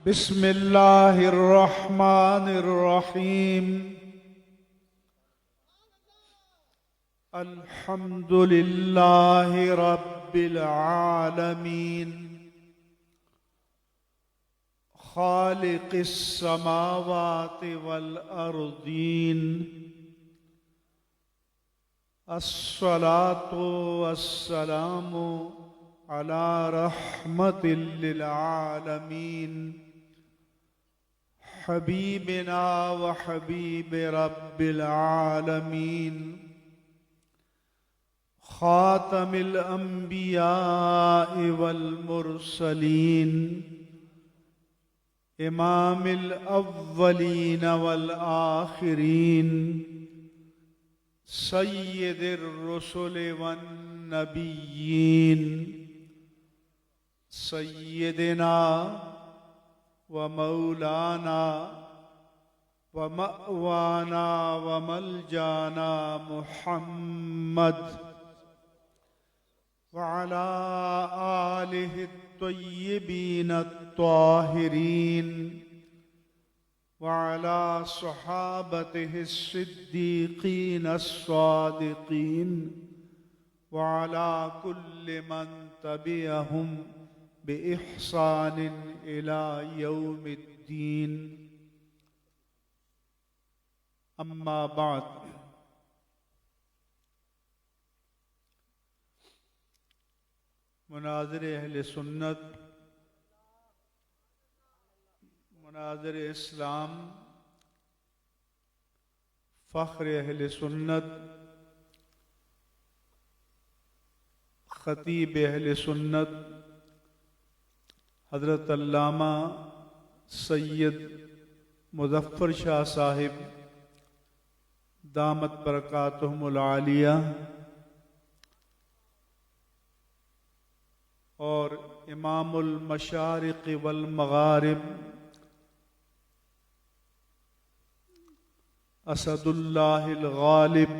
بسم الله الرحمن الرحيم. الحمد لله رب العالمين خالق السماوات والأرضين. الصلاة والسلام على رحمة للعالمين حبيبنا وحبيب رب العالمين خاتم الأنبياء والمرسلين إمام الأولين والآخرين سيد الرسل والنبيين سيدنا ومولانا ومأوانا وملجانا محمد وعلى آله الطيبين الطاهرين وعلى صحابته الصديقين الصادقين وعلى كل من تبعهم بإحسان إلى يوم الدين. أما بعد، مناظر اہل سنت، مناظر اسلام، فخر اہل سنت، خطیب اہل سنت حضرت علامہ سید مظفر شاہ صاحب دامت برکاتہم العالیہ اور امام المشارق والمغارب اسد اللہ الغالب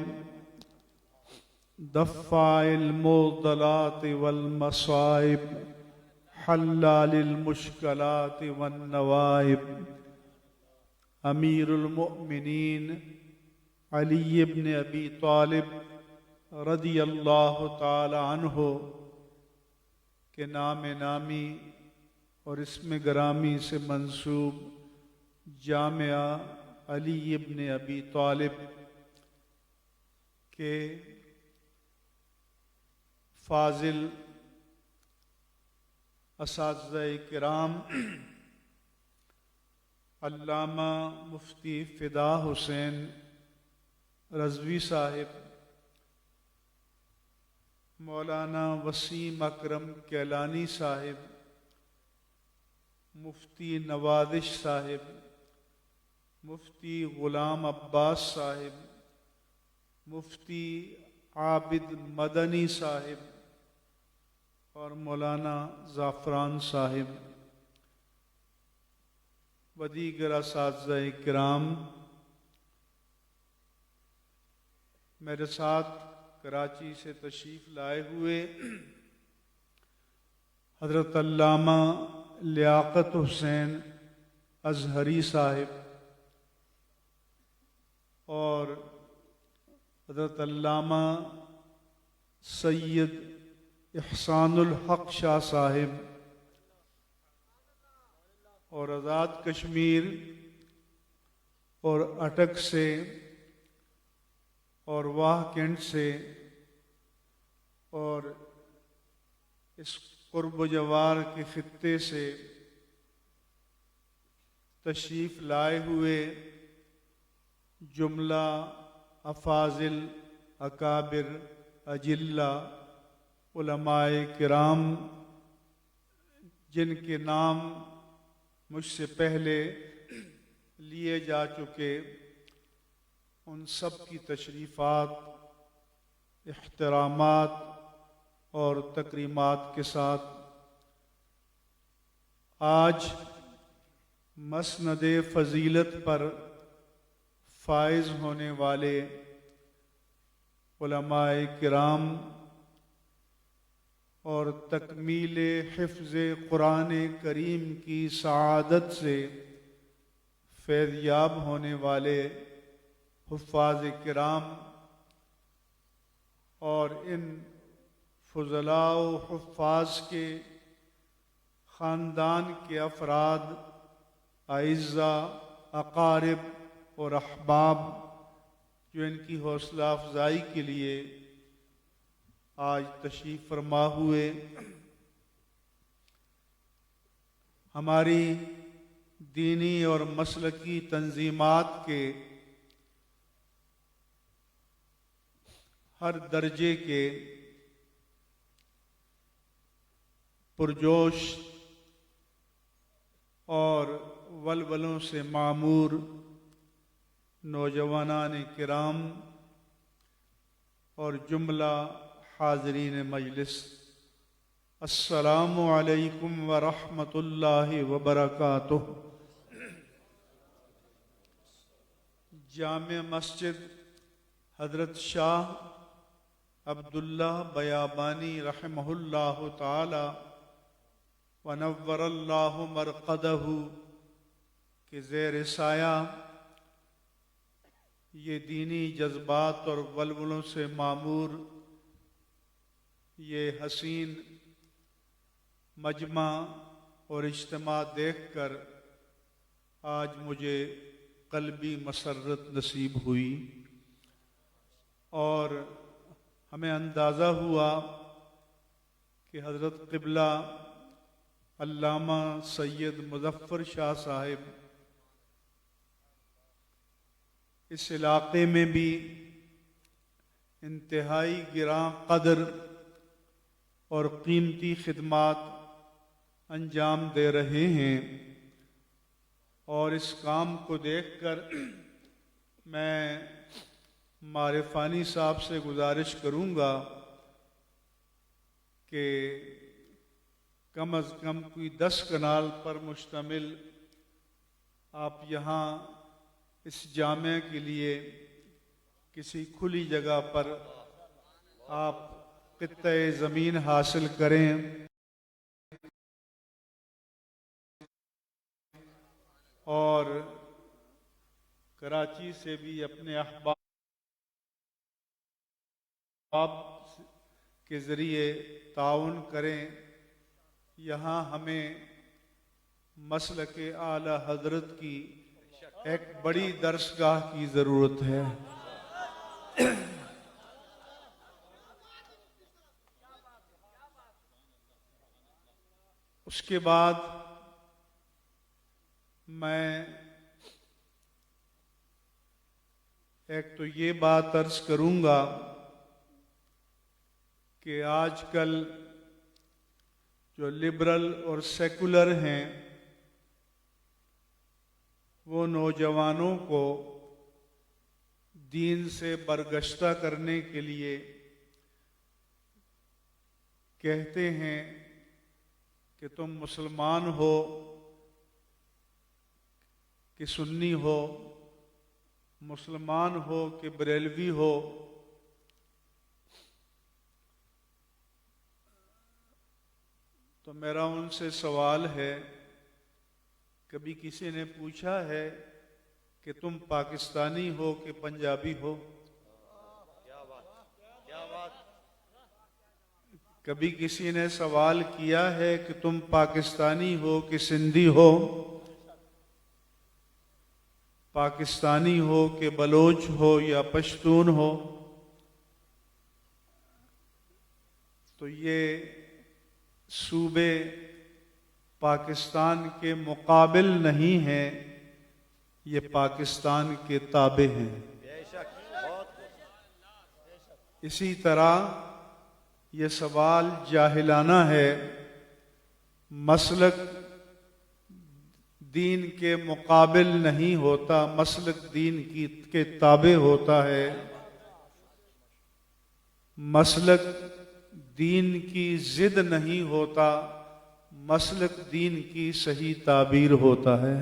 دفاع المعضلات والمصائب حلال المشکلات والنوائب امیر المؤمنین علی بن ابی طالب رضی اللہ تعالی عنہ کے نام نامی اور اسم گرامی سے منسوب جامعہ علی ابن ابی طالب کے فاضل اساتذہ کرام علامہ مفتی فدا حسین رضوی صاحب، مولانا وسیم اکرم کیلانی صاحب، مفتی نوازش صاحب، مفتی غلام عباس صاحب، مفتی عابد مدنی صاحب اور مولانا زعفران صاحب و دیگر اساتذہ کرام، میرے ساتھ کراچی سے تشریف لائے ہوئے حضرت علامہ لیاقت حسین ازہری صاحب اور حضرت علامہ سید احسان الحق شاہ صاحب اور آزاد کشمیر اور اٹک سے اور واہ کینٹ سے اور اس قرب و جوار کے خطے سے تشریف لائے ہوئے جملہ افاضل، اکابر، اجلہ، علماء کرام جن کے نام مجھ سے پہلے لیے جا چکے، ان سب کی تشریفات، احترامات اور تکریمات کے ساتھ آج مسند فضیلت پر فائز ہونے والے علماء کرام اور تکمیل حفظ قرآن کریم کی سعادت سے فیض یاب ہونے والے حفاظ کرام اور ان فضلاء و حفاظ کے خاندان کے افراد، اعزاء، اقارب اور احباب جو ان کی حوصلہ افزائی کے لیے آج تشریف فرما ہوئے، ہماری دینی اور مسلکی تنظیمات کے ہر درجے کے پرجوش اور ولولوں سے معمور نوجوانان کرام اور جملہ حاضرین مجلس، السلام علیکم ورحمۃ اللہ وبرکاتہ۔ جامع مسجد حضرت شاہ عبداللہ بیابانی رحمہ اللہ تعالی ونور اللہ مرقدہ کے زیر سایہ یہ دینی جذبات اور ولولوں سے معمور یہ حسین مجمع اور اجتماع دیکھ کر آج مجھے قلبی مسرت نصیب ہوئی اور ہمیں اندازہ ہوا کہ حضرت قبلہ علامہ سید مظفر شاہ صاحب اس علاقے میں بھی انتہائی گراں قدر اور قیمتی خدمات انجام دے رہے ہیں، اور اس کام کو دیکھ کر میں معرفانی صاحب سے گزارش کروں گا کہ کم از کم کوئی 10 کنال پر مشتمل آپ یہاں اس جامع کے لیے کسی کھلی جگہ پر آپ قطع زمین حاصل کریں اور کراچی سے بھی اپنے احباب کے ذریعے تعاون کریں۔ یہاں ہمیں مسلک اعلی حضرت کی ایک بڑی درسگاہ کی ضرورت ہے۔ اس کے بعد میں ایک تو یہ بات عرض کروں گا کہ آج کل جو لبرل اور سیکولر ہیں وہ نوجوانوں کو دین سے برگشتہ کرنے کے لیے کہتے ہیں کہ تم مسلمان ہو کہ سنی ہو، مسلمان ہو کہ بریلوی ہو، تو میرا ان سے سوال ہے، کبھی کسی نے پوچھا ہے کہ تم پاکستانی ہو کہ پنجابی ہو؟ کبھی کسی نے سوال کیا ہے کہ تم پاکستانی ہو کہ سندھی ہو، پاکستانی ہو کہ بلوچ ہو یا پشتون ہو؟ تو یہ صوبے پاکستان کے مقابل نہیں ہیں، یہ پاکستان کے تابع ہیں۔ اسی طرح یہ سوال جاہلانہ ہے، مسلک دین کے مقابل نہیں ہوتا، مسلک دین کے تابع ہوتا ہے، مسلک دین کی ضد نہیں ہوتا، مسلک دین کی صحیح تعبیر ہوتا ہے۔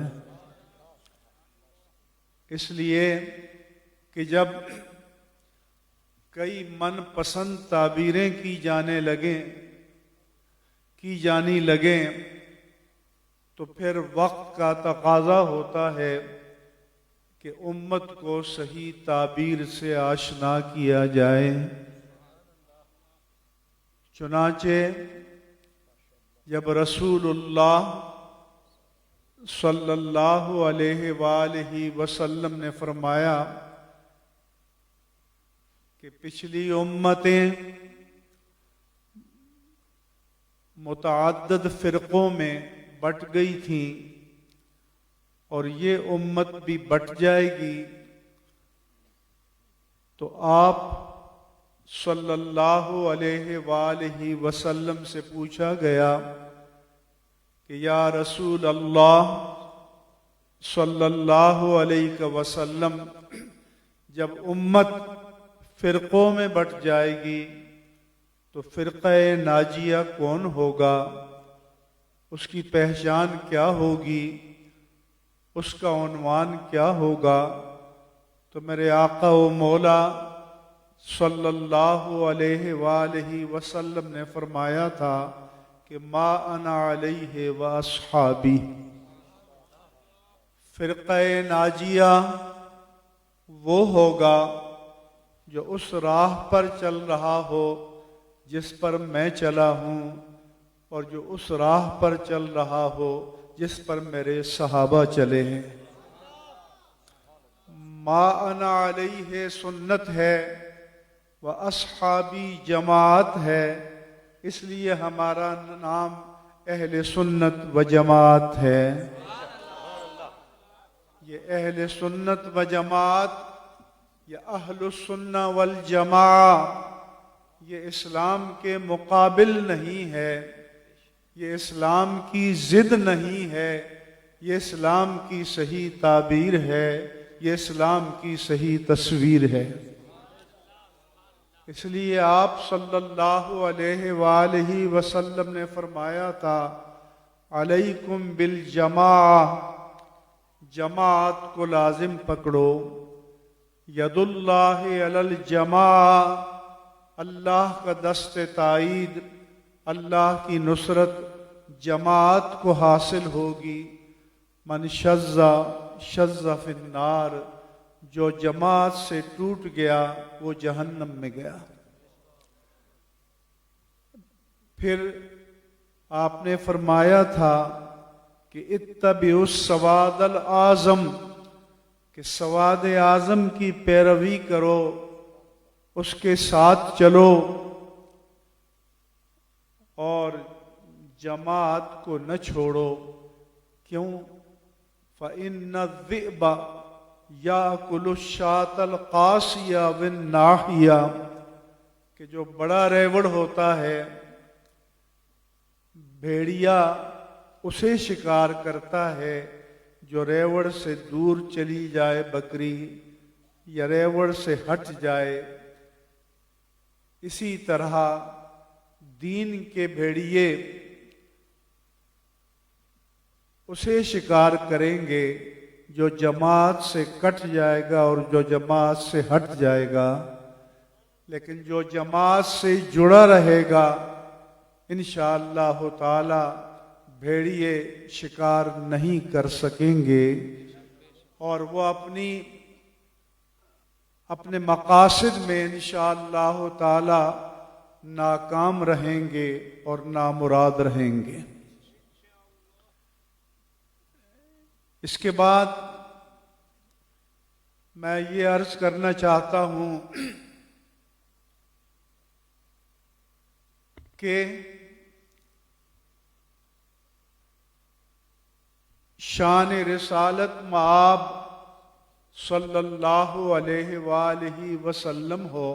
اس لیے کہ جب کئی من پسند تعبیریں کی جانے لگیں کی جانی لگیں تو پھر وقت کا تقاضا ہوتا ہے کہ امت کو صحیح تعبیر سے آشنا کیا جائے۔ چنانچہ جب رسول اللہ صلی اللہ علیہ وآلہ وسلم نے فرمایا کہ پچھلی امتیں متعدد فرقوں میں بٹ گئی تھیں اور یہ امت بھی بٹ جائے گی، تو آپ صلی اللہ علیہ وآلہ وسلم سے پوچھا گیا کہ یا رسول اللہ صلی اللہ علیہ وسلم، جب امت فرقوں میں بٹ جائے گی تو فرقہ ناجیہ کون ہوگا؟ اس کی پہچان کیا ہوگی؟ اس کا عنوان کیا ہوگا؟ تو میرے آقا و مولا صلی اللہ علیہ وآلہ وسلم نے فرمایا تھا کہ ما انا علیہ و اصحابی، فرقہ ناجیہ وہ ہوگا جو اس راہ پر چل رہا ہو جس پر میں چلا ہوں، اور جو اس راہ پر چل رہا ہو جس پر میرے صحابہ چلے ہیں۔ ما انا علیہ سنت ہے و اصحابی جماعت ہے، اس لیے ہمارا نام اہل سنت و جماعت ہے۔ یہ اہل سنت و جماعت، یہ اہل السنہ والجماعہ، یہ اسلام کے مقابل نہیں ہے، یہ اسلام کی ضد نہیں ہے، یہ اسلام کی صحیح تعبیر ہے، یہ اسلام کی صحیح تصویر ہے۔ اس لیے آپ صلی اللہ علیہ وآلہ وسلم نے فرمایا تھا علیکم بالجماعہ، جماعت کو لازم پکڑو۔ ید اللہ علی الجماعہ، اللہ کا دست تائید، اللہ کی نصرت جماعت کو حاصل ہوگی۔ من شذ شذ فی النار، جو جماعت سے ٹوٹ گیا وہ جہنم میں گیا۔ پھر آپ نے فرمایا تھا کہ اتبعوا السواد الاعظم، کہ سواد اعظم کی پیروی کرو، اس کے ساتھ چلو اور جماعت کو نہ چھوڑو۔ کیوں؟ فَإِنَّ الذِّئْبَ يَأْكُلُ الشَّاةَ الْقَاسِيَةَ وَالنَّاحِيَةَ، کہ جو بڑا ریوڑ ہوتا ہے بھیڑیا اسے شکار کرتا ہے، جو ریوڑ سے دور چلی جائے بکری یا ریوڑ سے ہٹ جائے۔ اسی طرح دین کے بھیڑیے اسے شکار کریں گے جو جماعت سے کٹ جائے گا اور جو جماعت سے ہٹ جائے گا، لیکن جو جماعت سے جڑا رہے گا انشاءاللہ تعالی بھیڑیے شکار نہیں کر سکیں گے، اور وہ اپنے مقاصد میں انشاءاللہ تعالی ناکام رہیں گے اور نامراد رہیں گے۔ اس کے بعد میں یہ عرض کرنا چاہتا ہوں کہ شان رسالت مآب صلی اللہ علیہ وآلہ وسلم ہو،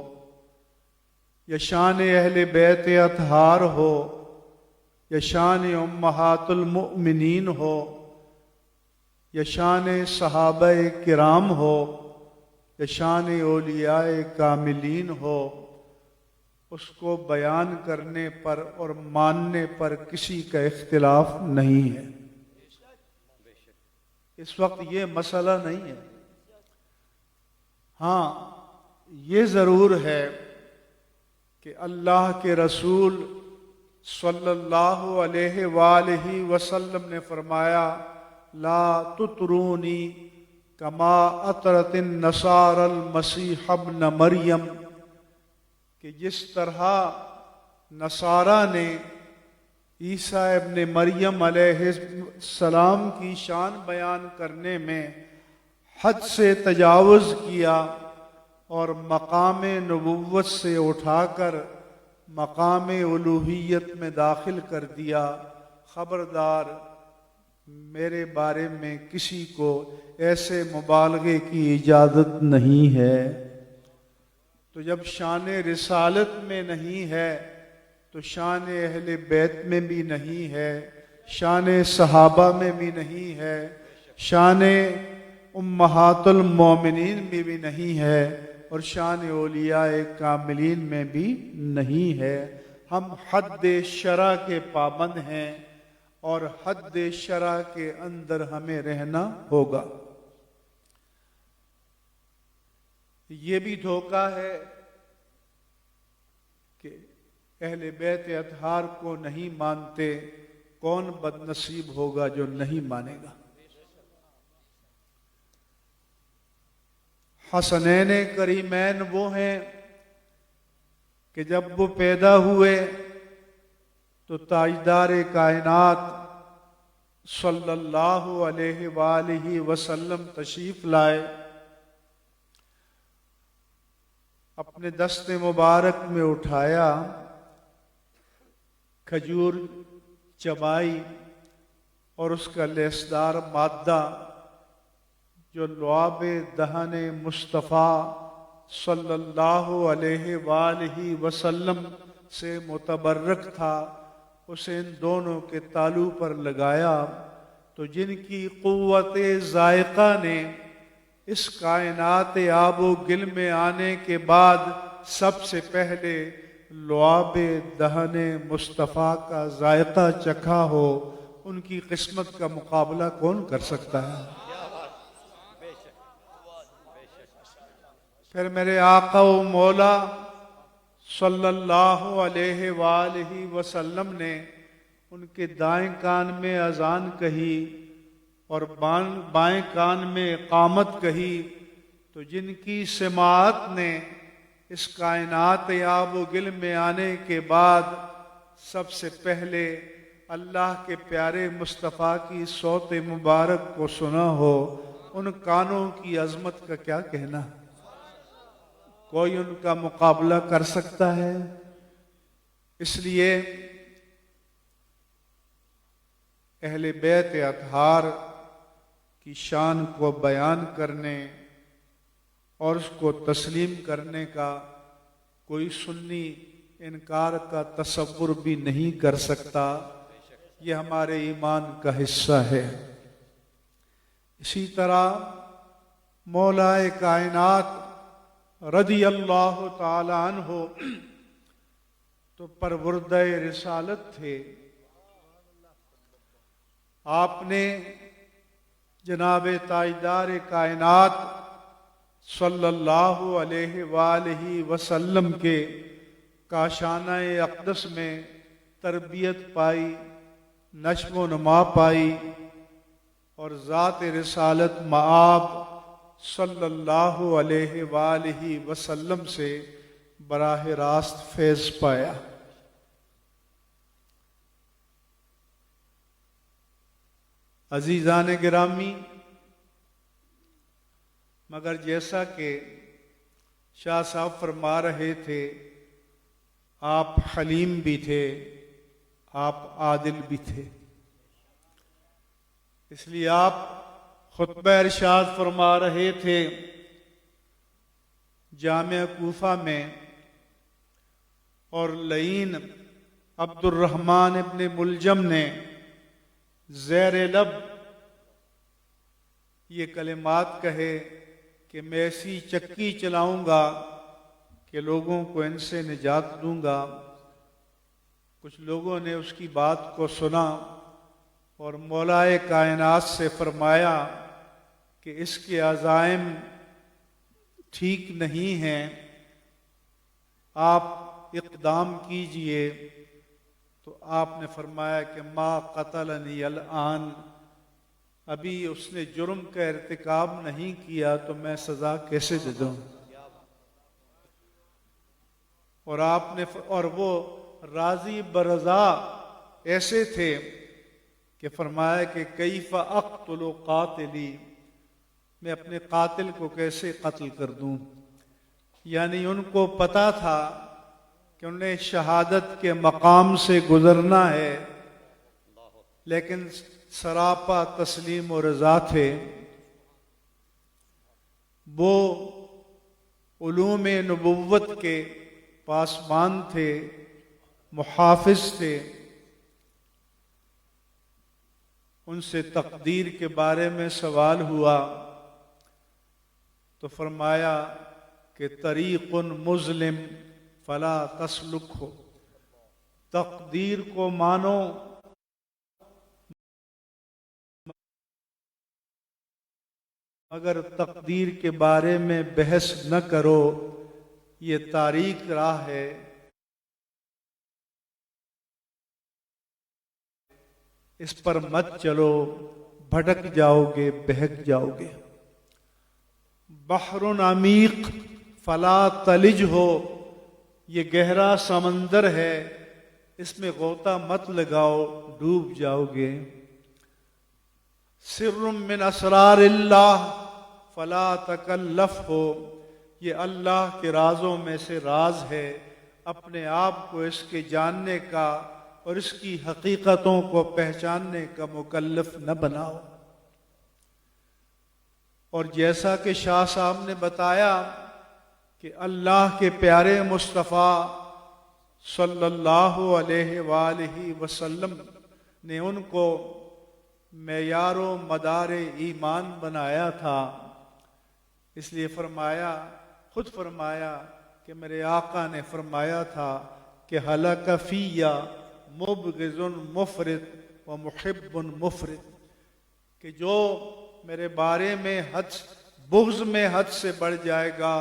یا شان اہل بیت اطہار ہو، یا شان امہات المؤمنین ہو، یا شان صحابہ کرام ہو، یا شان اولیاء کاملین ہو، اس کو بیان کرنے پر اور ماننے پر کسی کا اختلاف نہیں ہے۔ اس وقت یہ مسئلہ نہیں ہے۔ ہاں یہ ضرور ہے کہ اللہ کے رسول صلی اللہ علیہ وآلہ وسلم نے فرمایا لا تطرونی کما اطرت النصارى المسیح ابن مریم، کہ جس طرح نصارہ نے عیسیٰ ابن مریم علیہ السلام کی شان بیان کرنے میں حد سے تجاوز کیا اور مقام نبوت سے اٹھا کر مقام الوہیت میں داخل کر دیا، خبردار میرے بارے میں کسی کو ایسے مبالغے کی اجازت نہیں ہے۔ تو جب شان رسالت میں نہیں ہے تو شان اہل بیت میں بھی نہیں ہے، شان صحابہ میں بھی نہیں ہے، شان امہات المومنین میں بھی نہیں ہے، اور شان اولیاء کاملین میں بھی نہیں ہے۔ ہم حد شرع کے پابند ہیں اور حد شرع کے اندر ہمیں رہنا ہوگا۔ یہ بھی دھوکہ ہے کہ اہل بیت اطہار کو نہیں مانتے، کون بد نصیب ہوگا جو نہیں مانے گا۔ حسنین کریمین وہ ہیں کہ جب وہ پیدا ہوئے تو تاجدار کائنات صلی اللہ علیہ وآلہ وسلم تشریف لائے، اپنے دست مبارک میں اٹھایا، کھجور چبائی اور اس کا لیسدار مادہ جو لعاب دہن مصطفیٰ صلی اللہ علیہ وآلہ وسلم سے متبرک تھا، اسے ان دونوں کے تالو پر لگایا، تو جن کی قوت ذائقہ نے اس کائنات آب و گل میں آنے کے بعد سب سے پہلے لعاب دہن مصطفیٰ کا ذائقہ چکھا ہو، ان کی قسمت کا مقابلہ کون کر سکتا ہے؟ پھر میرے آقا و مولا صلی اللہ علیہ وآلہ وسلم نے ان کے دائیں کان میں اذان کہی اور بائیں کان میں اقامت کہی، تو جن کی سماعت نے اس کائنات آب و گل میں آنے کے بعد سب سے پہلے اللہ کے پیارے مصطفیٰ کی صوت مبارک کو سنا ہو، ان کانوں کی عظمت کا کیا کہنا؟ کوئی ان کا مقابلہ کر سکتا ہے؟ اس لیے اہل بیت اطہار کی شان کو بیان کرنے اور اس کو تسلیم کرنے کا کوئی سنی انکار کا تصور بھی نہیں کر سکتا، یہ ہمارے ایمان کا حصہ ہے۔ اسی طرح مولا کائنات رضی اللہ تعالی عنہ تو پروردہ رسالت تھے، آپ نے جناب تاجدار کائنات صلی اللہ علیہ وآلہ وسلم کے کاشانہ اقدس میں تربیت پائی، نشو و نما پائی، اور ذات رسالت مآب صلی اللہ علیہ وآلہ وسلم سے براہ راست فیض پایا۔ عزیزان گرامی، مگر جیسا کہ شاہ صاحب فرما رہے تھے، آپ حلیم بھی تھے، آپ عادل بھی تھے، اس لیے آپ خطبہ ارشاد فرما رہے تھے جامع کوفہ میں، اور لعین عبد الرحمن ابن ملجم نے زیر لب یہ کلمات کہے کہ میں ایسی چکی چلاؤں گا کہ لوگوں کو ان سے نجات دوں گا۔ کچھ لوگوں نے اس کی بات کو سنا اور مولا کائنات سے فرمایا کہ اس کے عزائم ٹھیک نہیں ہیں، آپ اقدام کیجئے تو آپ نے فرمایا کہ ما قتلنی الآن، ابھی اس نے جرم کا ارتکاب نہیں کیا تو میں سزا کیسے دے دوں؟ اور آپ نے اور وہ راضی برضا ایسے تھے کہ فرمایا کہ کیف اقتل قاتلی، میں اپنے قاتل کو کیسے قتل کر دوں؟ یعنی ان کو پتا تھا کہ انہیں شہادت کے مقام سے گزرنا ہے، لیکن سراپا تسلیم و رضا تھے۔ وہ علوم نبوت کے پاسبان تھے، محافظ تھے۔ ان سے تقدیر کے بارے میں سوال ہوا تو فرمایا کہ طریق مظلم فلا تسلک ہو، تقدیر کو مانو مگر تقدیر کے بارے میں بحث نہ کرو، یہ تاریک راہ ہے، اس پر مت چلو، بھٹک جاؤ گے، بہک جاؤ گے۔ بحر عمیق فلا تلج ہو، یہ گہرا سمندر ہے، اس میں غوطہ مت لگاؤ، ڈوب جاؤ گے۔ سر من اسرار اللہ فلا تکلف ہو، یہ اللہ کے رازوں میں سے راز ہے، اپنے آپ کو اس کے جاننے کا اور اس کی حقیقتوں کو پہچاننے کا مکلف نہ بناؤ۔ اور جیسا کہ شاہ صاحب نے بتایا کہ اللہ کے پیارے مصطفیٰ صلی اللہ علیہ وآلہ وسلم نے ان کو معیار و مدار ایمان بنایا تھا، اس لیے خود فرمایا کہ میرے آقا نے فرمایا تھا کہ ہلاک فیّ مبغض مفرط و محب مفرط، کہ جو میرے بارے میں بغض میں حد سے بڑھ جائے گا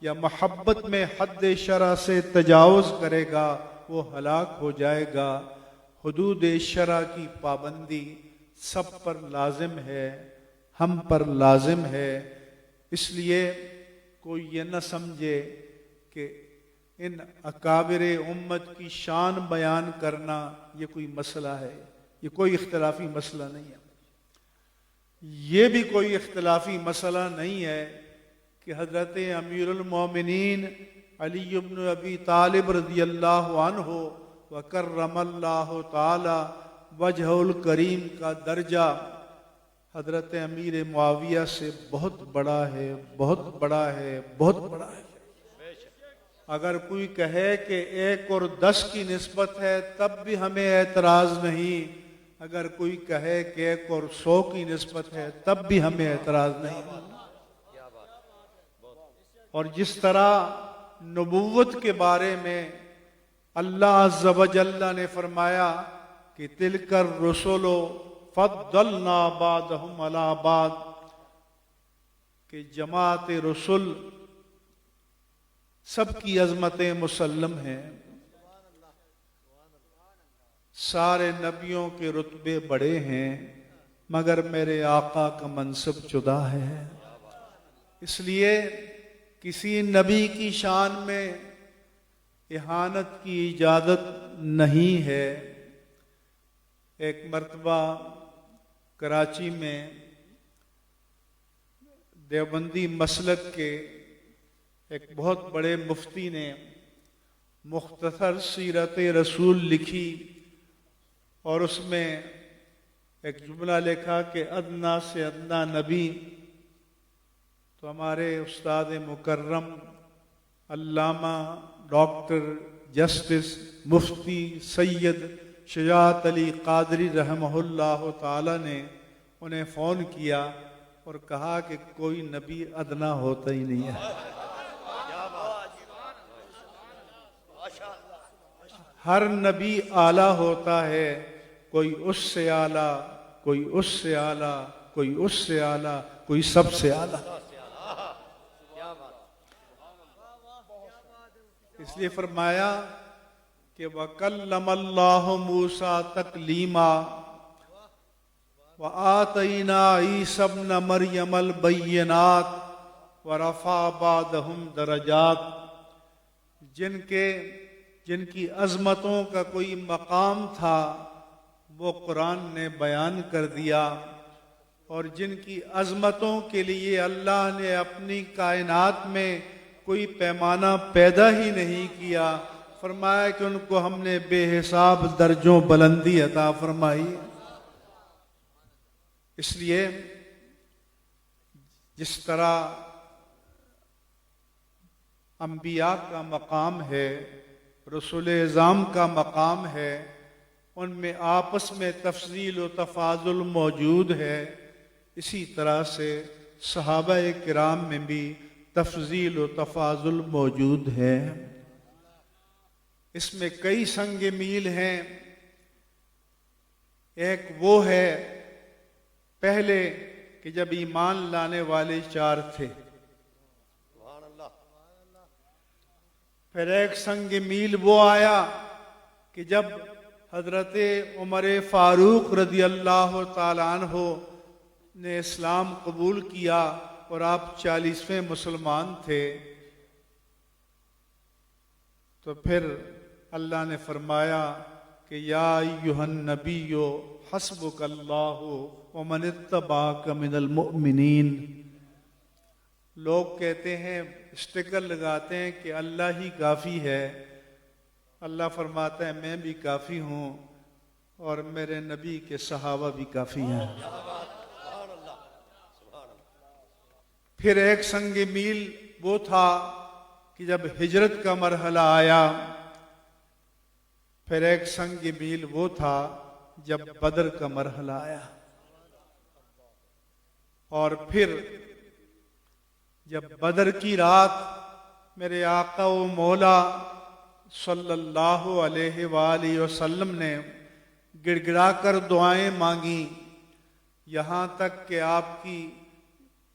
یا محبت میں حد شرع سے تجاوز کرے گا وہ ہلاک ہو جائے گا۔ حدود شرع کی پابندی سب پر لازم ہے، ہم پر لازم ہے، اس لیے کوئی یہ نہ سمجھے کہ ان اکابر امت کی شان بیان کرنا یہ کوئی مسئلہ ہے، یہ کوئی اختلافی مسئلہ نہیں ہے۔ یہ بھی کوئی اختلافی مسئلہ نہیں ہے کہ حضرت امیر المومنین علی بن ابی طالب رضی اللہ عنہ وکرم اللہ تعالی وجہ الکریم کا درجہ حضرت امیر معاویہ سے بہت بڑا ہے، بہت بڑا ہے، بہت بڑا ہے۔ اگر کوئی کہے کہ 1 اور 10 کی نسبت ہے تب بھی ہمیں اعتراض نہیں، اگر کوئی کہے کہ 1 اور 100 کی نسبت ہے تب بھی ہمیں اعتراض نہیں۔ اور جس طرح نبوت کے بارے میں اللہ عز و جل نے فرمایا کہ تلک الرسل فضلنا بعضهم علی بعض، کہ جماعت رسل سب کی عظمتیں مسلم ہیں، سارے نبیوں کے رتبے بڑے ہیں مگر میرے آقا کا منصب جدا ہے۔ اس لیے کسی نبی کی شان میں اہانت کی اجازت نہیں ہے۔ ایک مرتبہ کراچی میں دیوبندی مسلک کے ایک بہت بڑے مفتی نے مختصر سیرت رسول لکھی اور اس میں ایک جملہ لکھا کہ ادنا سے ادنا نبی، تو ہمارے استاد مکرم علامہ ڈاکٹر جسٹس مفتی سید شجاعت علی قادری رحمہ اللہ تعالی نے انہیں فون کیا اور کہا کہ کوئی نبی ادنا ہوتا ہی نہیں ہے، ہر نبی اعلیٰ ہوتا ہے، کوئی اس سے اعلیٰ، کوئی اس سے اعلیٰ، کوئی اس سے اعلیٰ، کوئی سب سے اعلیٰ۔ اس لیے فرمایا کہ وَكَلَّمَ اللَّهُ مُوسَىٰ تَكْلِيمًا وَآتَيْنَا عِيسَى ابْنَ مَرْيَمَ الْبَيِّنَاتِ وَرَفَعَ بَعْضَهُمْ دَرَجَاتٍ، جن کی عظمتوں کا کوئی مقام تھا وہ قرآن نے بیان کر دیا، اور جن کی عظمتوں کے لیے اللہ نے اپنی کائنات میں کوئی پیمانہ پیدا ہی نہیں کیا، فرمایا کہ ان کو ہم نے بے حساب درجوں بلندی عطا فرمائی۔ اس لیے جس طرح انبیاء کا مقام ہے، رسول اعظام کا مقام ہے، ان میں آپس میں تفضیل و تفاضل موجود ہے، اسی طرح سے صحابہ کرام میں بھی تفضیل و تفاضل موجود ہے۔ اس میں کئی سنگ میل ہیں۔ ایک وہ ہے پہلے کہ جب ایمان لانے والے 4 تھے، پھر ایک سنگ میل وہ آیا کہ جب حضرت عمر فاروق رضی اللہ تعالیٰ عنہ نے اسلام قبول کیا اور آپ 40ویں مسلمان تھے، تو پھر اللہ نے فرمایا کہ یا ایھا النبی حسبک اللہ ومن اتبعک من المؤمنین۔ لوگ کہتے ہیں، اسٹیکر لگاتے ہیں کہ اللہ ہی کافی ہے، اللہ فرماتا ہے میں بھی کافی ہوں اور میرے نبی کے صحابہ بھی کافی ہیں۔ پھر ایک سنگ میل وہ تھا کہ جب ہجرت کا مرحلہ آیا، پھر ایک سنگ میل وہ تھا جب بدر کا مرحلہ آیا، اور پھر جب بدر کی رات میرے آقا و مولا صلی اللہ علیہ وآلہ وسلم نے گڑ گڑا کر دعائیں مانگی، یہاں تک کہ آپ کی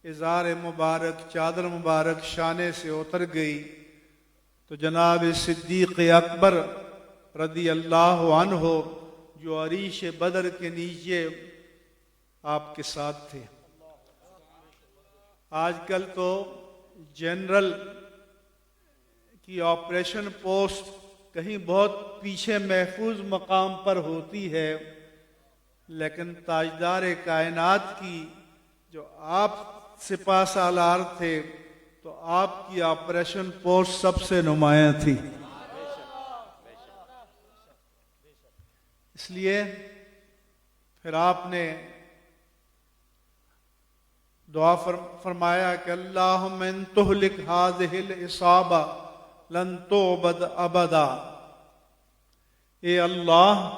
ازار مبارک، چادر مبارک شانے سے اتر گئی، تو جناب صدیق اکبر رضی اللہ عنہ جو عریش بدر کے نیچے آپ کے ساتھ تھے۔ آج کل تو جنرل کی آپریشن پوسٹ کہیں بہت پیچھے محفوظ مقام پر ہوتی ہے، لیکن تاجدار کائنات کی جو آپ سپہ سالار تھے تو آپ کی آپریشن پوسٹ سب سے نمایاں تھی۔ اس لیے پھر آپ نے دعا فرمایا کہ اللہم ان تہلک ہذہ العصابہ لن تعبد ابدا، اے اللہ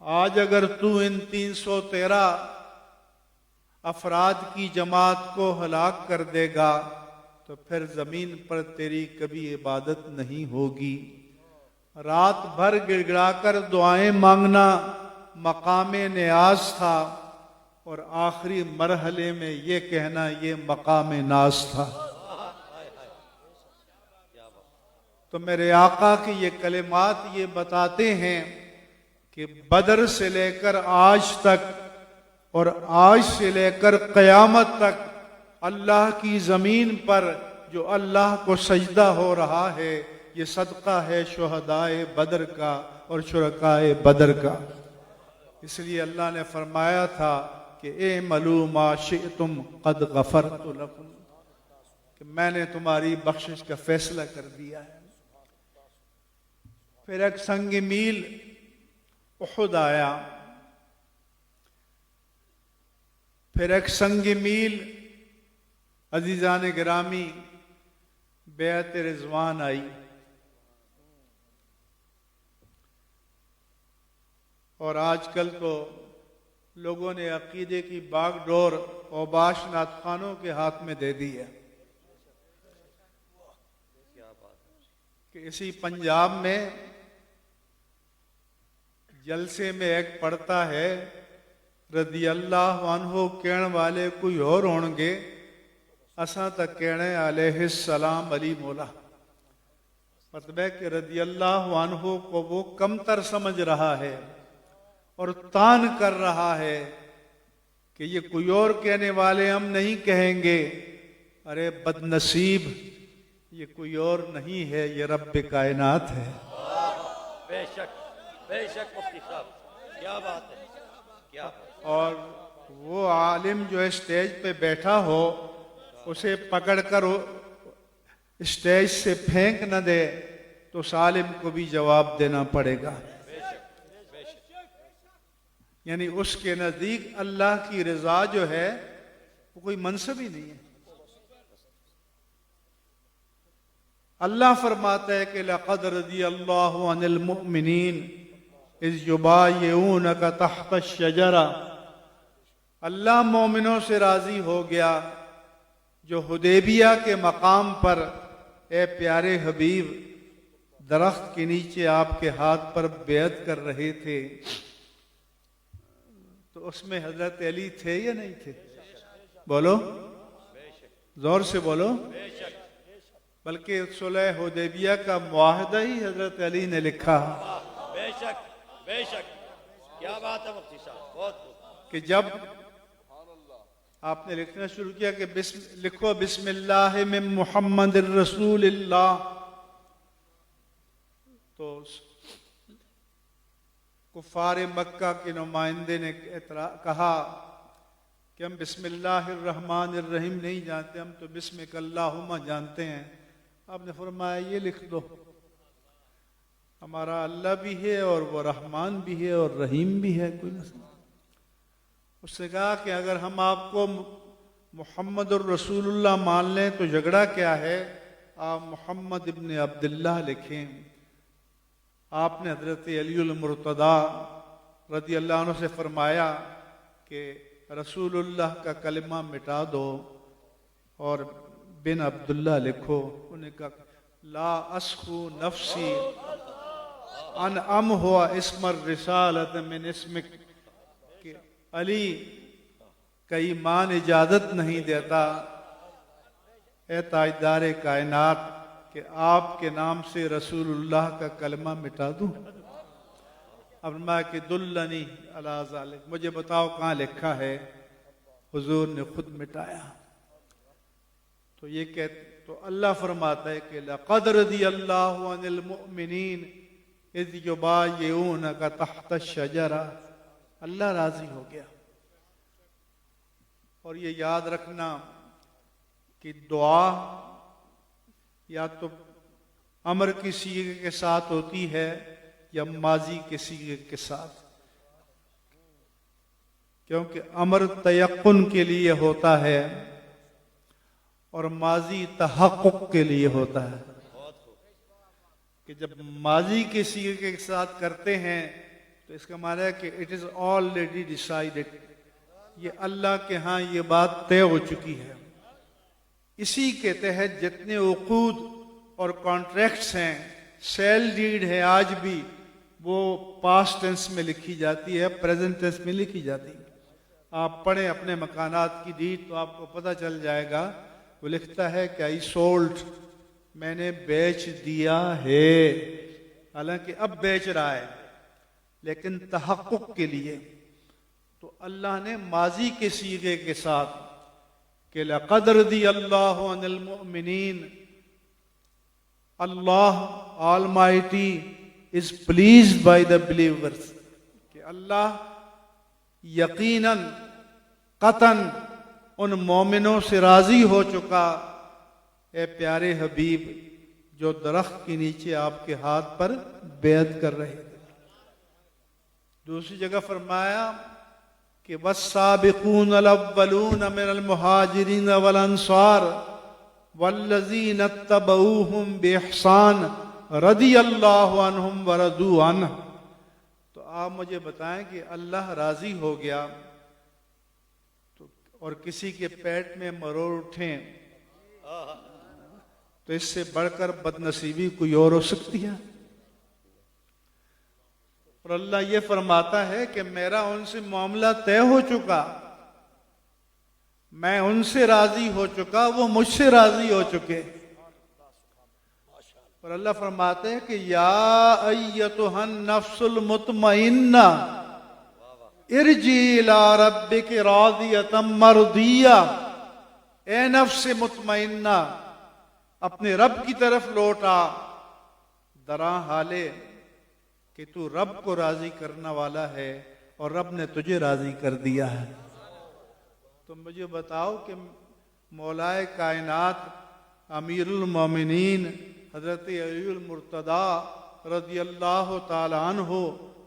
آج اگر تو ان 313 افراد کی جماعت کو ہلاک کر دے گا تو پھر زمین پر تیری کبھی عبادت نہیں ہوگی۔ رات بھر گڑ گڑا کر دعائیں مانگنا مقام نیاز تھا، اور آخری مرحلے میں یہ کہنا یہ مقام ناز تھا۔ تو میرے آقا کی یہ کلمات یہ بتاتے ہیں کہ بدر سے لے کر آج تک اور آج سے لے کر قیامت تک اللہ کی زمین پر جو اللہ کو سجدہ ہو رہا ہے، یہ صدقہ ہے شہدائے بدر کا اور شرکائے بدر کا۔ اس لیے اللہ نے فرمایا تھا کہ اعملوا ما شئتم قد غفرت لکم، کہ میں نے تمہاری بخشش کا فیصلہ کر دیا ہے۔ پھر ایک سنگ میل احد آیا، پھر ایک سنگ میل عزیزان گرامی بیعت رضوان آئی، اور آج کل تو لوگوں نے عقیدے کی باغ ڈور اوباش نعت خوانوں کے ہاتھ میں دے دی ہے کہ اسی پنجاب میں جلسے میں ایک پڑھتا ہے رضی اللہ عنہ کہنے والے کوئی اور ہون گے، اساں تک کہنے علیہ السلام علی مولا، مطلب ہے کہ رضی اللہ عنہ کو وہ کمتر سمجھ رہا ہے اور طعن کر رہا ہے کہ یہ کوئی اور کہنے والے ہم نہیں کہیں گے، ارے بد نصیب، یہ کوئی اور نہیں ہے، یہ رب کائنات ہے۔ بے شک مفتی صاحب، کیا بات ہے، کیا بات۔ اور وہ عالم جو اسٹیج پہ بیٹھا ہو اسے پکڑ کر اسٹیج سے پھینک نہ دے تو اس عالم کو بھی جواب دینا پڑے گا۔ یعنی اس کے نزدیک اللہ کی رضا جو ہے وہ کوئی منصب ہی نہیں ہے۔ اللہ فرماتا ہے کہ لَقَدْ رَضِيَ اللَّهُ عَنِ الْمُؤْمِنِينَ إِذْ يُبَايِعُونَكَ تَحْتَ الشَّجَرَةِ، اللہ مومنوں سے راضی ہو گیا جو حدیبیہ کے مقام پر اے پیارے حبیب درخت کے نیچے آپ کے ہاتھ پر بیعت کر رہے تھے۔ تو اس میں حضرت علی تھے یا نہیں تھے؟ بولو، زور سے بولو۔ بلکہ صلح حدیبیہ کا معاہدہ ہی حضرت علی نے لکھا۔ بے شک، کیا بات ہے مفتی صاحب، بہت کہ جب آپ نے لکھنا شروع کیا کہ لکھو بسم اللہ من محمد الرسول اللہ، تو کفار مکہ کے نمائندے نے کہا کہ ہم بسم اللہ الرحمن الرحیم نہیں جانتے، ہم تو بسمک اللہم جانتے ہیں۔ آپ نے فرمایا یہ لکھ دو، ہمارا اللہ بھی ہے اور وہ رحمان بھی ہے اور رحیم بھی ہے، کوئی مسئلہ۔ اس نے کہا کہ اگر ہم آپ کو محمد الرسول اللہ مان لیں تو جھگڑا کیا ہے، آپ محمد ابن عبداللہ لکھیں۔ آپ نے حضرت علی المرتضیٰ رضی اللہ عنہ سے فرمایا کہ رسول اللہ کا کلمہ مٹا دو اور بن عبداللہ لکھو۔ انہوں نے کہا لا اسخو نفسی ان ام ہوا اسم الرسالت من اسمک، کہ علی کا ایمان اجازت نہیں دیتا اے تاجدار کائنات کہ آپ کے نام سے رسول اللہ کا کلمہ مٹا دوں۔ اب میں کہ دلنی علی ذالک، مجھے بتاؤ کہاں لکھا ہے، حضور نے خود مٹایا۔ تو یہ تو اللہ فرماتا ہے کہ لَقَدْ رَضِيَ اللَّهُ عَنِ الْمُؤْمِنِينَ اِذْ يُبَايِعُونَكَ تَحْتَ الشَّجَرَةِ، اللہ راضی ہو گیا۔ اور یہ یاد رکھنا کہ دعا یا تو امر کی صیغے کے ساتھ ہوتی ہے یا ماضی کے صیغے کے ساتھ، کیونکہ امر تیقن کے لیے ہوتا ہے اور ماضی تحقق کے لیے ہوتا ہے۔ کہ جب ماضی کے صیغے کے ساتھ کرتے ہیں تو اس کا معنی ہے کہ اٹ از آلریڈی ڈیسائیڈڈ، یہ اللہ کے ہاں یہ بات طے ہو چکی ہے۔ اسی کے تحت جتنے عقود اور کانٹریکٹس ہیں، سیل ڈیڈ ہے آج بھی، وہ پاسٹ ٹینس میں لکھی جاتی ہے، پریزنٹ ٹینس میں لکھی جاتی ہے۔ آپ پڑھیں اپنے مکانات کی ڈیڈ تو آپ کو پتہ چل جائے گا، وہ لکھتا ہے کہ آئی سولڈ، میں نے بیچ دیا ہے، حالانکہ اب بیچ رہا ہے لیکن تحقق کے لیے۔ تو اللہ نے ماضی کے صیغے کے ساتھ کہ لَقَدْ رَضِيَ اللَّهُ عَنِ الْمُؤْمِنِينَ، اللہ Almighty is pleased by the believers، کہ اللہ یقیناً قطعاً ان مومنوں سے راضی ہو چکا اے پیارے حبیب جو درخت کے نیچے آپ کے ہاتھ پر بیعت کر رہے تھے۔ دوسری جگہ فرمایا کہ وَالسَّابِقُونَ الْأَوَّلُونَ مِنَ الْمُهَاجِرِينَ وَالْأَنصَارِ وَالَّذِينَ اتَّبَعُوهُمْ بِإِحْسَانٍ رَضِيَ اللَّهُ عَنْهُمْ وَرَضُوا عَنْهُ۔ تو آپ مجھے بتائیں کہ اللہ راضی ہو گیا اور کسی کے پیٹ میں مروڑ اٹھیں تو اس سے بڑھ کر بد نصیبی کوئی اور ہو سکتی ہے؟ اور اللہ یہ فرماتا ہے کہ میرا ان سے معاملہ طے ہو چکا، میں ان سے راضی ہو چکا، وہ مجھ سے راضی ہو چکے۔ اور اللہ فرماتے ہیں کہ یا ایتھا النفس المطمئنہ ارجعی الی ربک راضیۃ مرضیہ، اے نفس مطمئنہ اپنے رب کی طرف لوٹا دراں حالے کہ تو رب کو راضی کرنے والا ہے اور رب نے تجھے راضی کر دیا ہے۔ تو مجھے بتاؤ کہ مولائے کائنات امیر المومنین حضرت علی المرتضیٰ رضی اللہ تعالی عنہ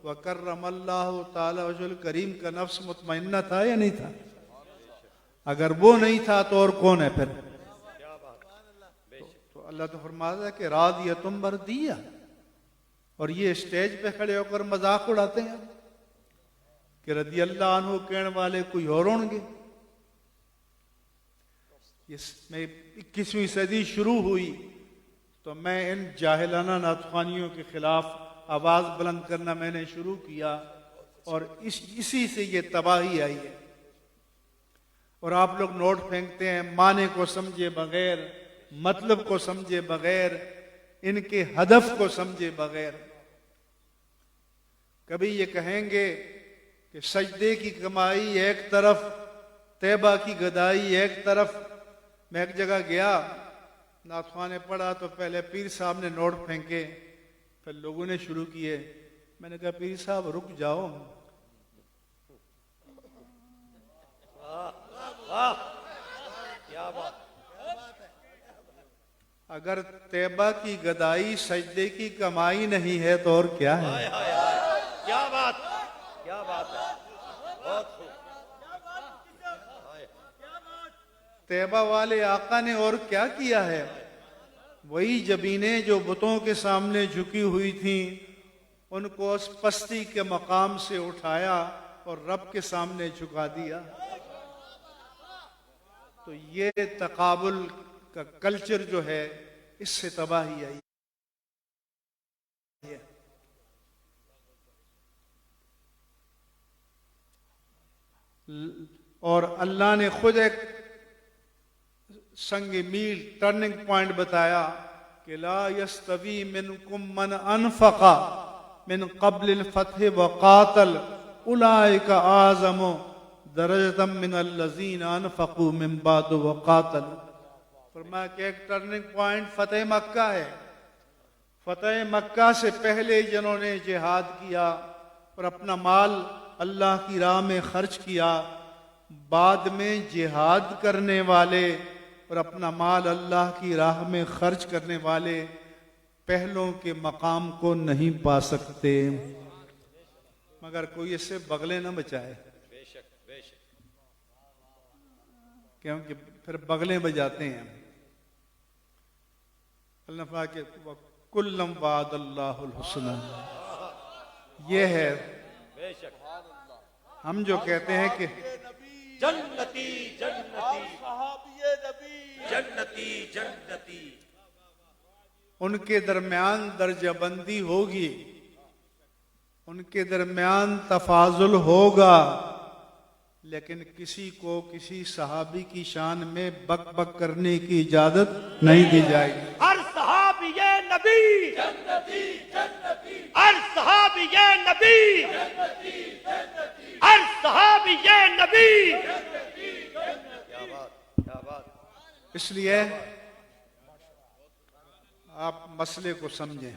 وکرم اللہ تعالی وجہ الکریم کا نفس مطمئنہ تھا یا نہیں تھا؟ اگر وہ نہیں تھا تو اور کون ہے پھر؟ تو اللہ تو فرماتا ہے کہ راضیۃ مرضیہ، اور یہ اسٹیج پہ کھڑے ہو کر مذاق اڑاتے ہیں کہ رضی اللہ عنہ کہنے والے کوئی اور ہوں گے۔ اس میں 21ویں صدی شروع ہوئی تو میں ان جاہلانہ نعت خوانیوں کے خلاف آواز بلند کرنا میں نے شروع کیا، اور اسی سے یہ تباہی آئی ہے۔ اور آپ لوگ نوٹ پھینکتے ہیں معنی کو سمجھے بغیر، مطلب کو سمجھے بغیر، ان کے ہدف کو سمجھے بغیر۔ کبھی یہ کہیں گے کہ سجدے کی کمائی ایک طرف، طیبہ کی گدائی ایک طرف۔ میں ایک جگہ گیا، نعت خواں نے پڑھا تو پہلے پیر صاحب نے نوٹ پھینکے، پھر لوگوں نے شروع کیے۔ میں نے کہا پیر صاحب رک جاؤ، کیا بات، اگر طیبہ کی گدائی سجدے کی کمائی نہیں ہے تو اور کیا ہے؟ کیا بات، کیا بات ہے، بہت خوب۔ طیبہ والے آقا نے اور کیا کیا ہے؟ وہی جبینیں جو بتوں کے سامنے جھکی ہوئی تھیں ان کو اس پستی کے مقام سے اٹھایا اور رب کے سامنے جھکا دیا۔ تو یہ تقابل کا کلچر جو ہے اس سے تباہی آئی ہے۔ اور اللہ نے خود ایک سنگ میل ٹرننگ پوائنٹ بتایا کہ لا یستوی منکم من انفق من قبل الفتح وقاتل اولئک اعظم درجۃ من الذین انفقوا من بعد وقاتل۔ فرمایا کہ ایک ٹرننگ پوائنٹ فتح مکہ ہے۔ فتح مکہ سے پہلے جنہوں نے جہاد کیا اور اپنا مال اللہ کی راہ میں خرچ کیا، بعد میں جہاد کرنے والے اور اپنا مال اللہ کی راہ میں خرچ کرنے والے پہلوں کے مقام کو نہیں پا سکتے، مگر کوئی اس سے بغلے نہ بچائے، بے شک بے شک، کیونکہ پھر بغلیں بجاتے ہیں۔ اللہ پاک کہ کلم وعد اللہ الحسنى، یہ ہے بے شک، ہم جو کہتے ہیں کہ جنتی جنتی جنتی جنتی، ان کے درمیان درجہ بندی ہوگی، ان کے درمیان تفاضل ہوگا، لیکن کسی کو کسی صحابی کی شان میں بک بک کرنے کی اجازت نہیں دی جائے گی۔ ہر صحابی نبی جنتی جنتی، ہر صحابی نبی جنتی جنتی، ہر صحابی نبی جنتی جنتی۔ کیا بات، کیا بات۔ اس لیے آپ مسئلے کو سمجھیں۔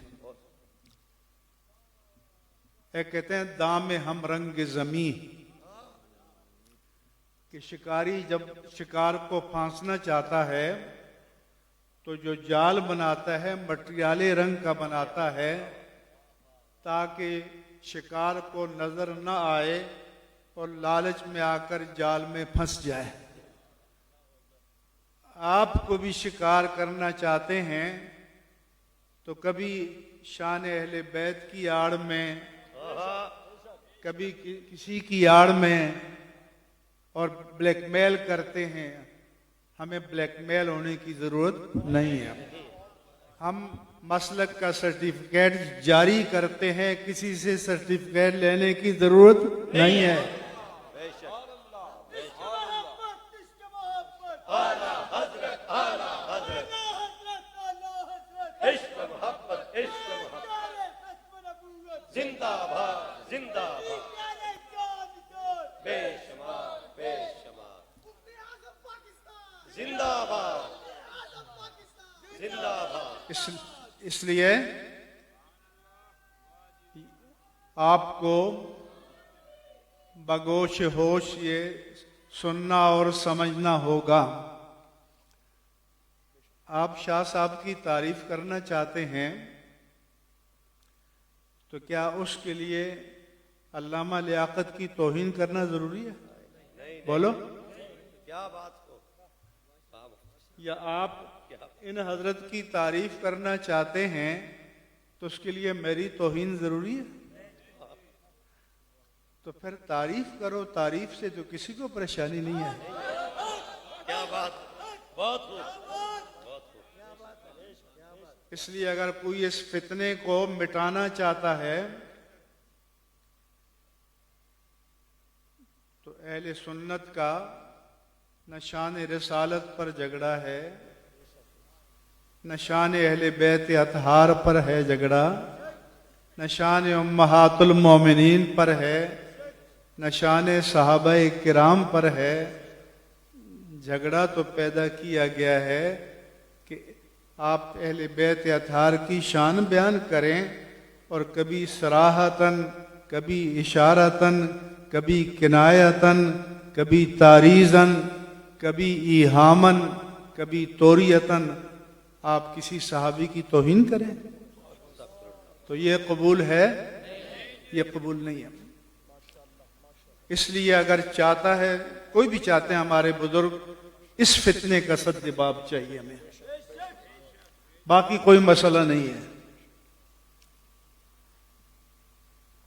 ایک کہتے ہیں دام ہم رنگ زمیں، کہ شکاری جب شکار کو پھانسنا چاہتا ہے تو جو جال بناتا ہے مٹیالے رنگ کا بناتا ہے تاکہ شکار کو نظر نہ آئے اور لالچ میں آ کر جال میں پھنس جائے۔ آپ کو بھی شکار کرنا چاہتے ہیں تو کبھی شان اہل بیت کی آڑ میں، کبھی کسی کی آڑ میں، اور بلیک میل کرتے ہیں۔ ہمیں بلیک میل ہونے کی ضرورت نہیں ہے، ہم مسلک کا سرٹیفکیٹ جاری کرتے ہیں، کسی سے سرٹیفکیٹ لینے کی ضرورت نہیں ہے۔ عشق محبت زندہ باد زندہ باد. اس لیے آپ کو بگوش ہوش یہ سننا اور سمجھنا ہوگا. آپ شاہ صاحب کی تعریف کرنا چاہتے ہیں تو کیا اس کے لیے علامہ لیاقت کی توہین کرنا ضروری ہے؟ بولو. کیا بات ہو. یا آپ ان حضرت کی تعریف کرنا چاہتے ہیں تو اس کے لیے میری توہین ضروری ہے؟ تو پھر تعریف کرو. تعریف سے تو کسی کو پریشانی نہیں ہے. کیا بات. بہت خوب. اس لیے اگر کوئی اس فتنے کو مٹانا چاہتا ہے تو اہل سنت کا نہ شان رسالت پر جھگڑا ہے، نہ شان اہل بیت اطہار پر ہے جھگڑا، نہ شان امہات المومنین پر ہے، نہ شان صحابہ کرام پر ہے. جھگڑا تو پیدا کیا گیا ہے کہ آپ اہل بیت اطہار کی شان بیان کریں اور کبھی صراحتاً، کبھی اشارتاً، کبھی کنایتاً، کبھی تعریضاً، کبھی ایہاماً، کبھی توریتاً آپ کسی صحابی کی توہین کریں تو یہ قبول ہے؟ یہ قبول نہیں ہے. اس لیے اگر چاہتا ہے، کوئی بھی چاہتے ہیں ہمارے بزرگ، اس فتنے کا سد باب چاہیے ہمیں، باقی کوئی مسئلہ نہیں ہے.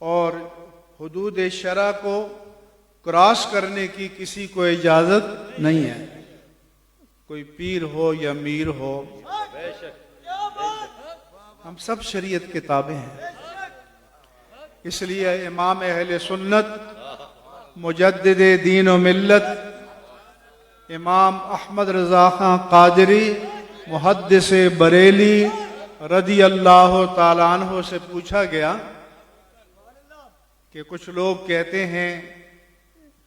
اور حدود شرع کو کراس کرنے کی کسی کو اجازت نہیں ہے، کوئی پیر ہو یا میر ہو. بے شک. ہم سب شریعت کے تابع ہیں. اس لیے امام اہل سنت، مجدد دین و ملت، امام احمد رضا خان قادری محدث بریلی رضی اللہ تعالیٰ عنہ سے پوچھا گیا کہ کچھ لوگ کہتے ہیں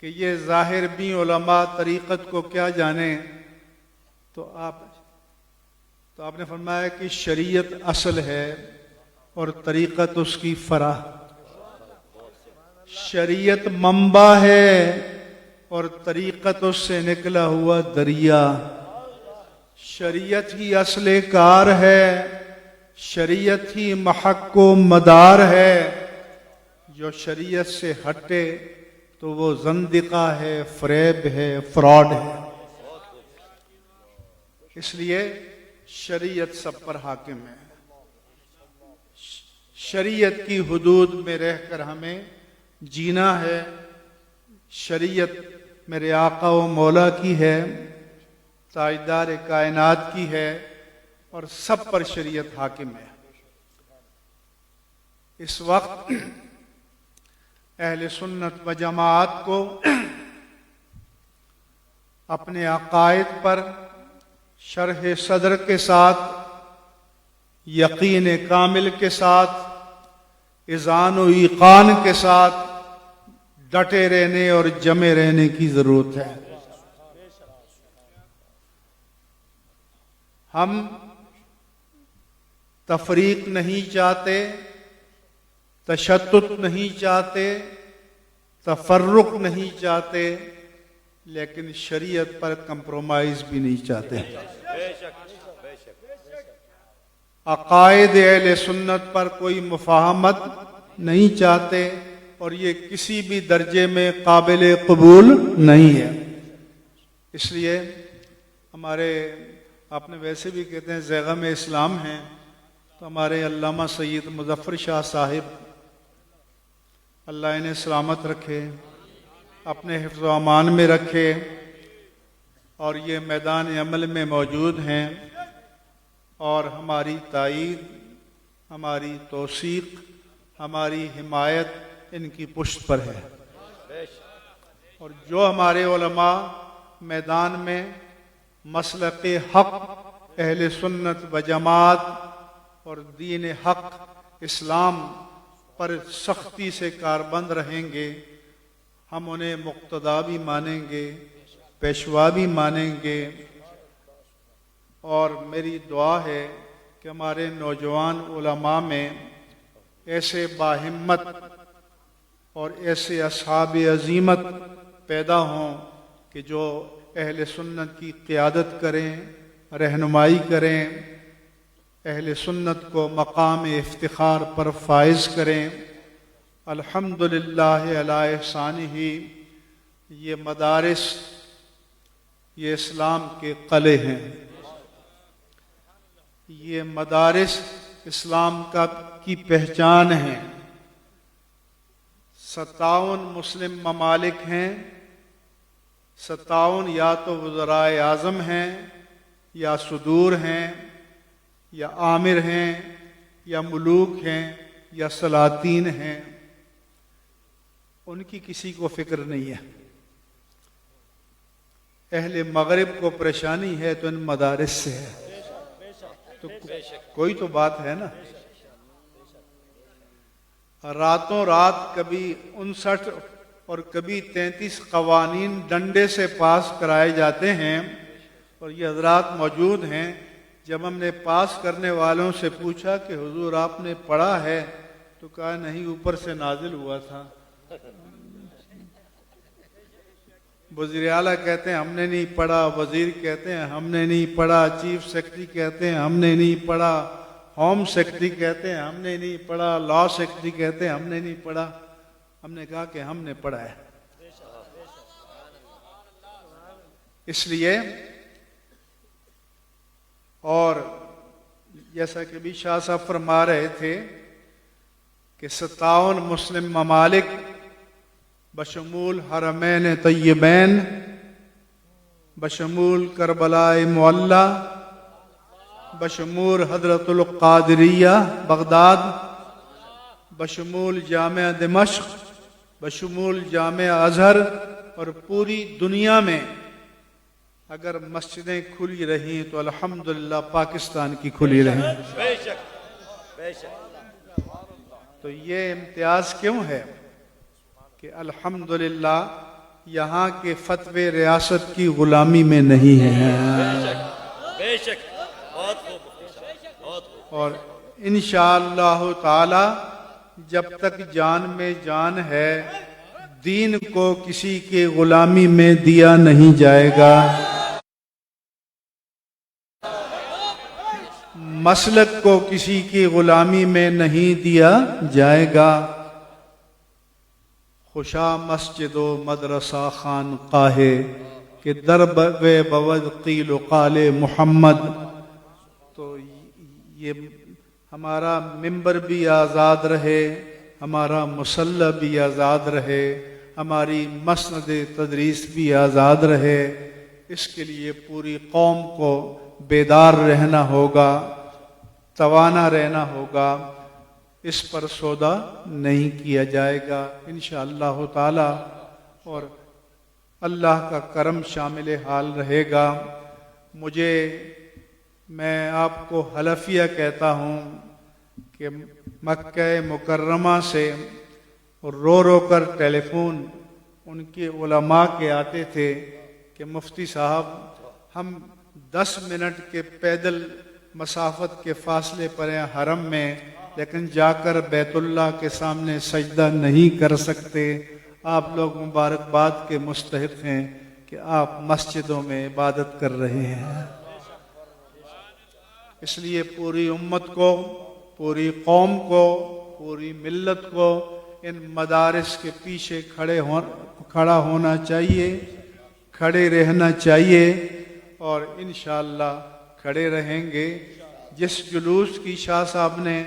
کہ یہ ظاہر بھی علماء طریقت کو کیا جانیں، تو آپ نے فرمایا کہ شریعت اصل ہے اور طریقت اس کی فرع. شریعت منبع ہے اور طریقت اس سے نکلا ہوا دریا. شریعت ہی اصل کار ہے، شریعت ہی محک و مدار ہے. جو شریعت سے ہٹے تو وہ زندقہ ہے، فریب ہے، فراڈ ہے. اس لیے شریعت سب پر حاکم ہے. شریعت کی حدود میں رہ کر ہمیں جینا ہے. شریعت میرے آقا و مولا کی ہے، تاجدار کائنات کی ہے، اور سب پر شریعت حاکم ہے. اس وقت اہل سنت و جماعت کو اپنے عقائد پر شرح صدر کے ساتھ، یقین کامل کے ساتھ، اذعان و ایقان کے ساتھ ڈٹے رہنے اور جمے رہنے کی ضرورت ہے. ہم تفریق نہیں چاہتے، تشدد نہیں چاہتے، تفرق نہیں چاہتے، لیکن شریعت پر کمپرومائز بھی نہیں چاہتے. عقائد اہل سنت پر کوئی مفاہمت نہیں چاہتے، اور یہ کسی بھی درجے میں قابل قبول نہیں ہے. اس لیے ہمارے، آپ نے ویسے بھی کہتے ہیں زیغم اسلام ہیں، تو ہمارے علامہ سید مظفر شاہ صاحب، اللہ انہیں سلامت رکھے، اپنے حفظ و امان میں رکھے، اور یہ میدان عمل میں موجود ہیں، اور ہماری تائید، ہماری توثیق، ہماری حمایت ان کی پشت پر ہے. اور جو ہمارے علماء میدان میں مسلک حق، اہل سنت و جماعت اور دین حق اسلام پر سختی سے کاربند رہیں گے، ہم انہیں مقتدا بھی مانیں گے، پیشوا بھی مانیں گے، اور میری دعا ہے کہ ہمارے نوجوان علماء میں ایسے باہمت اور ایسے اصحاب عزیمت پیدا ہوں کہ جو اہل سنت کی قیادت کریں، رہنمائی کریں، اہل سنت کو مقام افتخار پر فائز کریں۔ الحمدللہ علی احسانہ، یہ مدارس یہ اسلام کے قلعے ہیں، یہ مدارس اسلام کی پہچان ہیں۔ 57 مسلم ممالک ہیں، 57 یا تو وزرائے اعظم ہیں، یا صدور ہیں، یا آمر ہیں، یا ملوک ہیں، یا سلاطین ہیں۔ ان کی کسی کو فکر نہیں ہے۔ اہل مغرب کو پریشانی ہے تو ان مدارس سے ہے، تو کوئی تو بات ہے نا۔ راتوں رات کبھی 59 اور کبھی 33 قوانین ڈنڈے سے پاس کرائے جاتے ہیں، اور یہ حضرات موجود ہیں۔ جب ہم نے پاس کرنے والوں سے پوچھا کہ حضور آپ نے پڑھا ہے، تو کہا نہیں، اوپر سے نازل ہوا تھا۔ وزیر اعلیٰ کہتے ہیں ہم نے نہیں پڑھا، وزیر کہتے ہیں ہم نے نہیں پڑھا، چیف سیکرٹری کہتے ہیں ہم نے نہیں پڑھا، ہوم سیکرٹری کہتے ہیں ہم نے نہیں پڑھا، لا سیکرٹری کہتے ہیں ہم نے نہیں پڑھا۔ ہم نے کہا کہ ہم نے پڑھا ہے۔ اس لیے، اور جیسا کہ بھی شاہ صاحب فرما رہے تھے کہ 57 مسلم ممالک بشمول حرمین طیبین، بشمول کربلا معلی، بشمول حضرت القادریہ بغداد، بشمول جامعہ دمشق، بشمول جامعہ ازہر، اور پوری دنیا میں اگر مسجدیں کھلی رہیں تو الحمدللہ پاکستان کی کھلی رہیں۔ بے شک، بے شک۔ تو یہ امتیاز کیوں ہے کہ الحمدللہ یہاں کے فتوے ریاست کی غلامی میں نہیں ہیں، بے شک، بہت خوب، بہت خوب۔ اور انشاءاللہ تعالی جب تک جان میں جان ہے، دین کو کسی کے غلامی میں دیا نہیں جائے گا، مسلک کو کسی کی غلامی میں نہیں دیا جائے گا۔ خوشا مسجد و مدرسہ خانقاہ کہ در بود قیل و قال محمد۔ تو یہ ہمارا ممبر بھی آزاد رہے، ہمارا مصلی بھی آزاد رہے، ہماری مسند تدریس بھی آزاد رہے۔ اس کے لیے پوری قوم کو بیدار رہنا ہوگا، توانا رہنا ہوگا، اس پر سودا نہیں کیا جائے گا انشاءاللہ تعالی، اور اللہ کا کرم شامل حال رہے گا۔ میں آپ کو حلفیہ کہتا ہوں کہ مکہ مکرمہ سے رو رو کر ٹیلی فون ان کے علماء کے آتے تھے کہ مفتی صاحب ہم 10 منٹ کے پیدل مسافت کے فاصلے پر ہیں حرم میں، لیکن جا کر بیت اللہ کے سامنے سجدہ نہیں کر سکتے۔ آپ لوگ مبارکباد کے مستحق ہیں کہ آپ مسجدوں میں عبادت کر رہے ہیں۔ اس لیے پوری امت کو، پوری قوم کو، پوری ملت کو ان مدارس کے پیچھے کھڑا ہونا چاہیے، کھڑے رہنا چاہیے، اور انشاءاللہ کھڑے رہیں گے۔ جس جلوس کی شاہ صاحب نے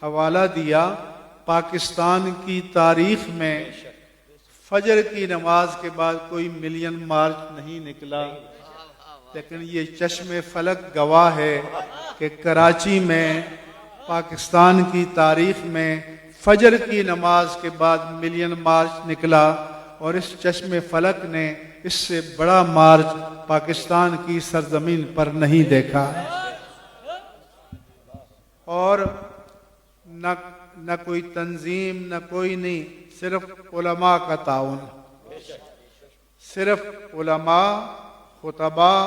حوالہ دیا، پاکستان کی تاریخ میں فجر کی نماز کے بعد کوئی ملین مارچ نہیں نکلا، لیکن یہ چشم فلک گواہ ہے کہ کراچی میں پاکستان کی تاریخ میں فجر کی نماز کے بعد ملین مارچ نکلا، اور اس چشم فلک نے اس سے بڑا مارچ پاکستان کی سرزمین پر نہیں دیکھا۔ اور نہ کوئی تنظیم، نہ کوئی نہیں، صرف علماء کا تعاون، صرف علماء، خطباء،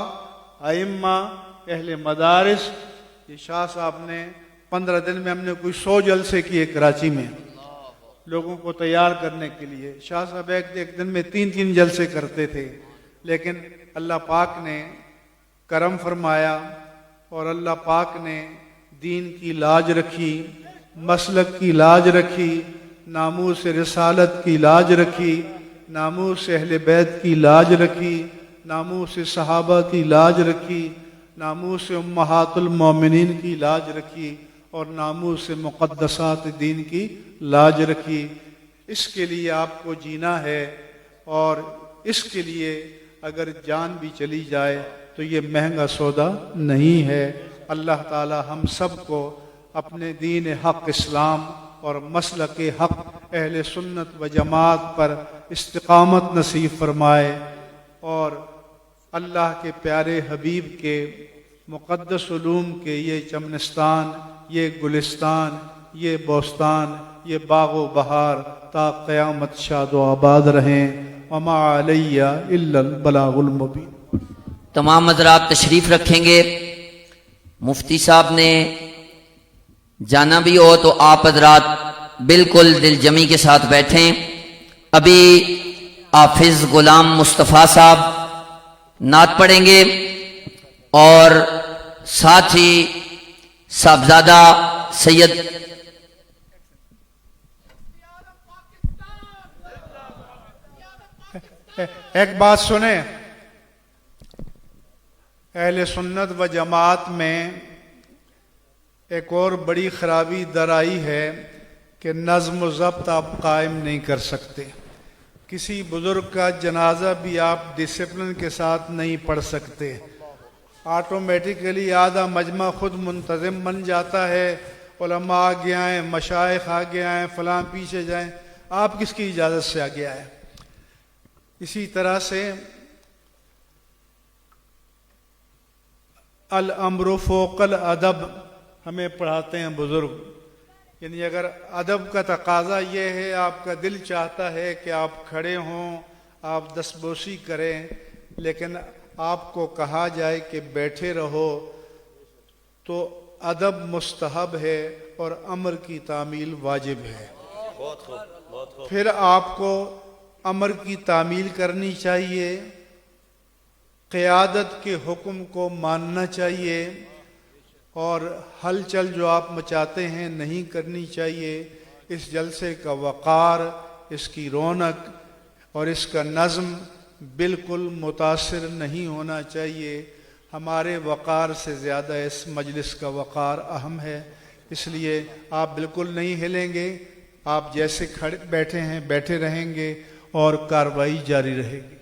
ائمہ اہل مدارس، یہ شاہ صاحب نے 15 دن میں ہم نے کوئی 100 جلسے کیے کراچی میں لوگوں کو تیار کرنے کے لیے۔ شاہ صاحب ایک دن میں 3 جلسے کرتے تھے، لیکن اللہ پاک نے کرم فرمایا اور اللہ پاک نے دین کی لاج رکھی، مسلک کی لاج رکھی، ناموس رسالت کی لاج رکھی، ناموس اہل بیت کی لاج رکھی، ناموس صحابہ کی لاج رکھی، ناموس امہات المومنین کی لاج رکھی اور ناموس مقدسات دین کی لاج رکھی۔ اس کے لیے آپ کو جینا ہے، اور اس کے لیے اگر جان بھی چلی جائے تو یہ مہنگا سودا نہیں ہے۔ اللہ تعالی ہم سب کو اپنے دین حق اسلام اور مسلک حق اہل سنت و جماعت پر استقامت نصیب فرمائے، اور اللہ کے پیارے حبیب کے مقدس علوم کے یہ چمنستان، یہ گلستان، یہ بوستان، یہ باغ و بہار تا قیامت شاد و آباد رہیں۔ وما علیہ الا البلاغ المبین۔ تمام حضرات تشریف رکھیں گے۔ مفتی صاحب نے جانا بھی ہو تو آپ حضرات بالکل دل جمی کے ساتھ بیٹھیں۔ ابھی حافظ غلام مصطفیٰ صاحب نعت پڑھیں گے، اور ساتھ ہی صاحبزادہ سید ایک بات سنیں، اہل سنت و جماعت میں ایک اور بڑی خرابی در آئی ہے کہ نظم و ضبط آپ قائم نہیں کر سکتے۔ کسی بزرگ کا جنازہ بھی آپ ڈسپلن کے ساتھ نہیں پڑھ سکتے۔ آٹومیٹیکلی آدھا مجمع خود منتظم بن جاتا ہے، علماء آگے آئیں، مشائخ آگے آئیں، فلاں پیچھے جائیں۔ آپ کس کی اجازت سے آگے آئے؟ اسی طرح سے الامر فوق الادب ہمیں پڑھاتے ہیں بزرگ، یعنی اگر ادب کا تقاضا یہ ہے، آپ کا دل چاہتا ہے کہ آپ کھڑے ہوں، آپ دستبوسی کریں، لیکن آپ کو کہا جائے کہ بیٹھے رہو، تو ادب مستحب ہے اور امر کی تعمیل واجب ہے۔ پھر آپ کو امر کی تعمیل کرنی چاہیے، قیادت کے حکم کو ماننا چاہیے، اور ہلچل جو آپ مچاتے ہیں نہیں کرنی چاہیے۔ اس جلسے کا وقار، اس کی رونق اور اس کا نظم بالکل متاثر نہیں ہونا چاہیے۔ ہمارے وقار سے زیادہ اس مجلس کا وقار اہم ہے، اس لیے آپ بالکل نہیں ہلیں گے، آپ جیسے کھڑے بیٹھے ہیں بیٹھے رہیں گے، اور کارروائی جاری رہے گی۔